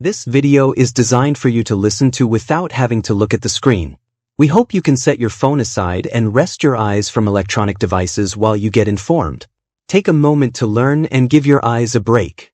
This video is designed for you to listen to without having to look at the screen. We hope you can set your phone aside and rest your eyes from electronic devices while you get informed. Take a moment to learn and give your eyes a break.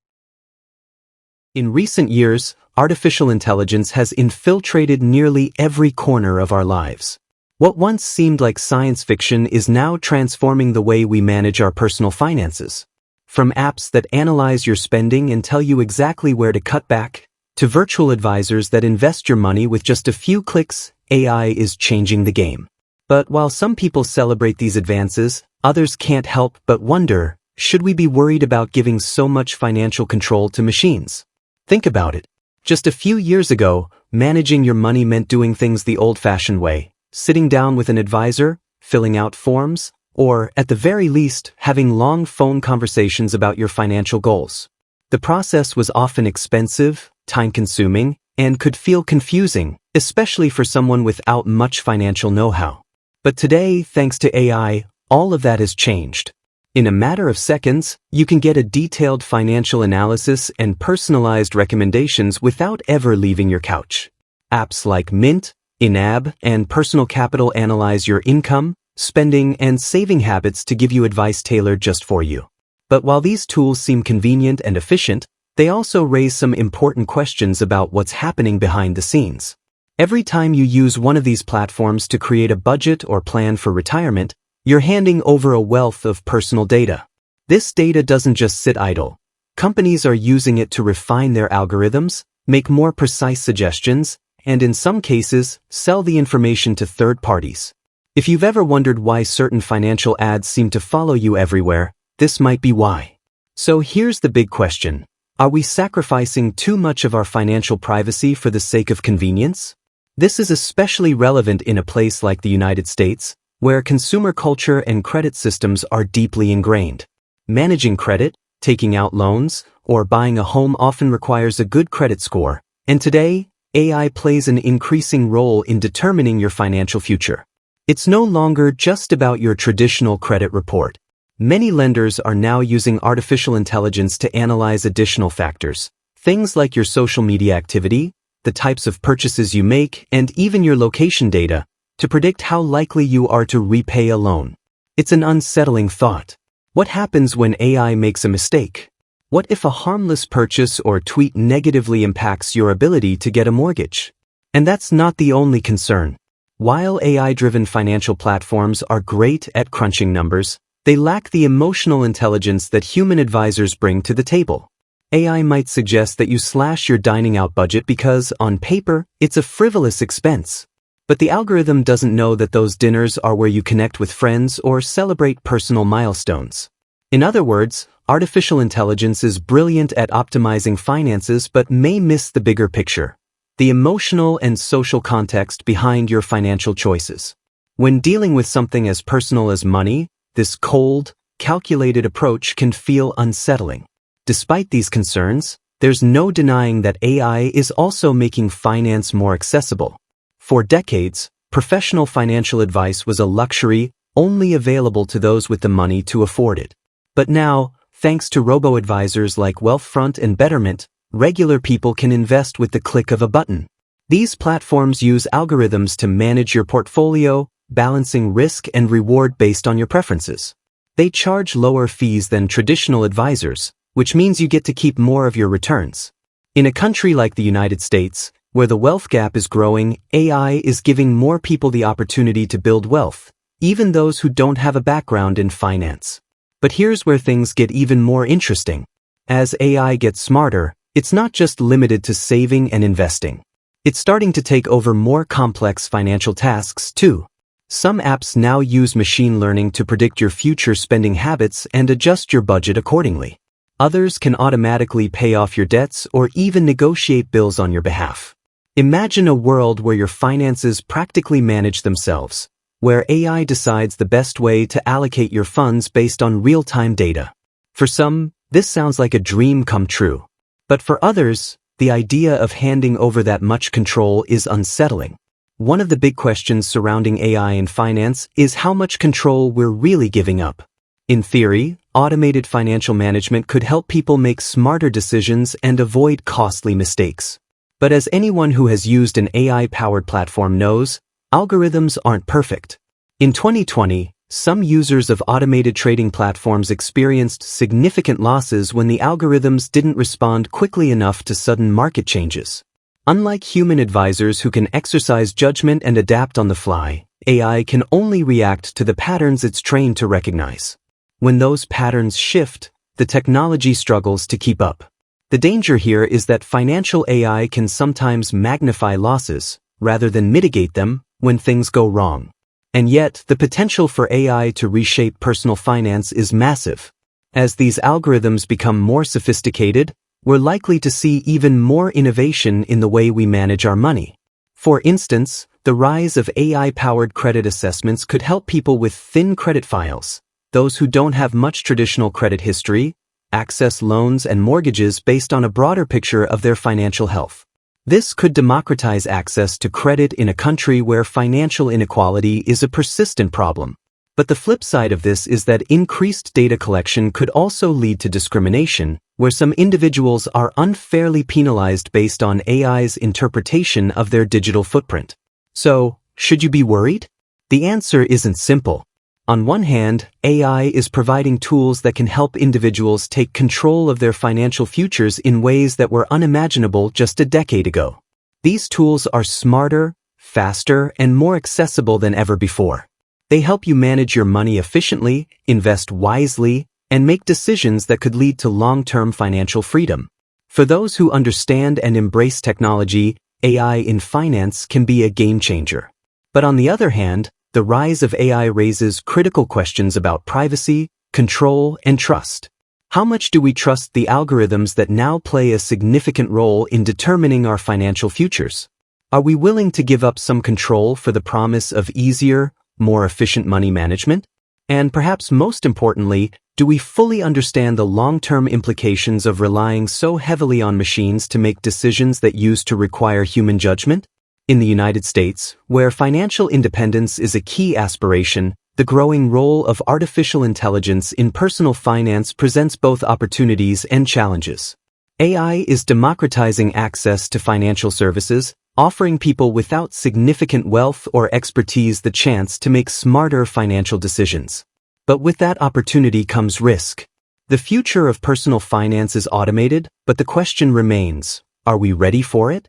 In recent years, artificial intelligence has infiltrated nearly every corner of our lives. What once seemed like science fiction is now transforming the way we manage our personal finances. From apps that analyze your spending and tell you exactly where to cut back, to virtual advisors that invest your money with just a few clicks, AI is changing the game. But while some people celebrate these advances, others can't help but wonder, should we be worried about giving so much financial control to machines? Think about it. Just a few years ago, managing your money meant doing things the old-fashioned way, sitting down with an advisor, filling out forms, or, at the very least, having long phone conversations about your financial goals. The process was often expensive, time-consuming, and could feel confusing, especially for someone without much financial know-how. But today, thanks to AI, all of that has changed. In a matter of seconds, you can get a detailed financial analysis and personalized recommendations without ever leaving your couch. Apps like Mint, Inab, and Personal Capital analyze your income, spending, and saving habits to give you advice tailored just for you. But while these tools seem convenient and efficient, they also raise some important questions about what's happening behind the scenes. Every time you use one of these platforms to create a budget or plan for retirement, you're handing over a wealth of personal data. This data doesn't just sit idle. Companies are using it to refine their algorithms, make more precise suggestions, and in some cases, sell the information to third parties. If you've ever wondered why certain financial ads seem to follow you everywhere, this might be why. So here's the big question. Are we sacrificing too much of our financial privacy for the sake of convenience? This is especially relevant in a place like the United States, where consumer culture and credit systems are deeply ingrained. Managing credit, taking out loans, or buying a home often requires a good credit score, and today, AI plays an increasing role in determining your financial future. It's no longer just about your traditional credit report. Many lenders are now using artificial intelligence to analyze additional factors, things like your social media activity, the types of purchases you make, and even your location data, to predict how likely you are to repay a loan. It's an unsettling thought. What happens when AI makes a mistake? What if a harmless purchase or tweet negatively impacts your ability to get a mortgage? And that's not the only concern. While AI-driven financial platforms are great at crunching numbers, they lack the emotional intelligence that human advisors bring to the table. AI might suggest that you slash your dining out budget because, on paper, it's a frivolous expense. But the algorithm doesn't know that those dinners are where you connect with friends or celebrate personal milestones. In other words, artificial intelligence is brilliant at optimizing finances but may miss the bigger picture, the emotional and social context behind your financial choices. When dealing with something as personal as money, this cold, calculated approach can feel unsettling. Despite these concerns, there's no denying that AI is also making finance more accessible. For decades, professional financial advice was a luxury only available to those with the money to afford it. But now, thanks to robo-advisors like Wealthfront and Betterment, regular people can invest with the click of a button. These platforms use algorithms to manage your portfolio, balancing risk and reward based on your preferences. They charge lower fees than traditional advisors, which means you get to keep more of your returns. In a country like the United States, where the wealth gap is growing, AI is giving more people the opportunity to build wealth, even those who don't have a background in finance. But here's where things get even more interesting. As AI gets smarter, it's not just limited to saving and investing. It's starting to take over more complex financial tasks, too. Some apps now use machine learning to predict your future spending habits and adjust your budget accordingly. Others can automatically pay off your debts or even negotiate bills on your behalf. Imagine a world where your finances practically manage themselves, where AI decides the best way to allocate your funds based on real-time data. For some, this sounds like a dream come true. But for others, the idea of handing over that much control is unsettling. One of the big questions surrounding AI in finance is how much control we're really giving up. In theory, automated financial management could help people make smarter decisions and avoid costly mistakes. But as anyone who has used an AI-powered platform knows, algorithms aren't perfect. In 2020, some users of automated trading platforms experienced significant losses when the algorithms didn't respond quickly enough to sudden market changes. Unlike human advisors who can exercise judgment and adapt on the fly, AI can only react to the patterns it's trained to recognize. When those patterns shift, the technology struggles to keep up. The danger here is that financial AI can sometimes magnify losses, rather than mitigate them, when things go wrong. And yet, the potential for AI to reshape personal finance is massive. As these algorithms become more sophisticated, we're likely to see even more innovation in the way we manage our money. For instance, the rise of AI-powered credit assessments could help people with thin credit files, those who don't have much traditional credit history, access loans and mortgages based on a broader picture of their financial health. This could democratize access to credit in a country where financial inequality is a persistent problem. But the flip side of this is that increased data collection could also lead to discrimination, where some individuals are unfairly penalized based on AI's interpretation of their digital footprint. So, should you be worried? The answer isn't simple. On one hand, AI is providing tools that can help individuals take control of their financial futures in ways that were unimaginable just a decade ago. These tools are smarter, faster, and more accessible than ever before. They help you manage your money efficiently, invest wisely, and make decisions that could lead to long-term financial freedom. For those who understand and embrace technology, AI in finance can be a game changer. But on the other hand, the rise of AI raises critical questions about privacy, control, and trust. How much do we trust the algorithms that now play a significant role in determining our financial futures? Are we willing to give up some control for the promise of easier, more efficient money management? And perhaps most importantly, do we fully understand the long-term implications of relying so heavily on machines to make decisions that used to require human judgment? In the United States, where financial independence is a key aspiration, the growing role of artificial intelligence in personal finance presents both opportunities and challenges. AI is democratizing access to financial services, offering people without significant wealth or expertise the chance to make smarter financial decisions. But with that opportunity comes risk. The future of personal finance is automated, but the question remains, are we ready for it?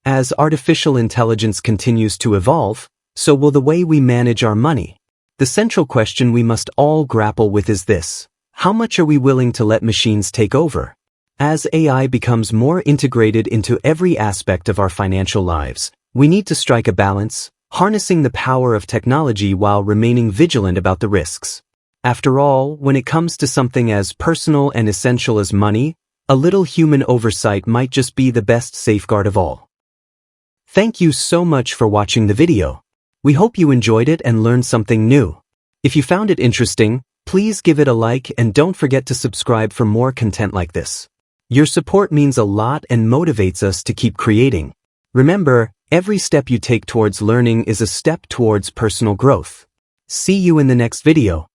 As artificial intelligence continues to evolve, so will the way we manage our money. The central question we must all grapple with is this: how much are we willing to let machines take over? As AI becomes more integrated into every aspect of our financial lives, we need to strike a balance, harnessing the power of technology while remaining vigilant about the risks. After all, when it comes to something as personal and essential as money, a little human oversight might just be the best safeguard of all. Thank you so much for watching the video. We hope you enjoyed it and learned something new. If you found it interesting, please give it a like and don't forget to subscribe for more content like this. Your support means a lot and motivates us to keep creating. Remember, every step you take towards learning is a step towards personal growth. See you in the next video.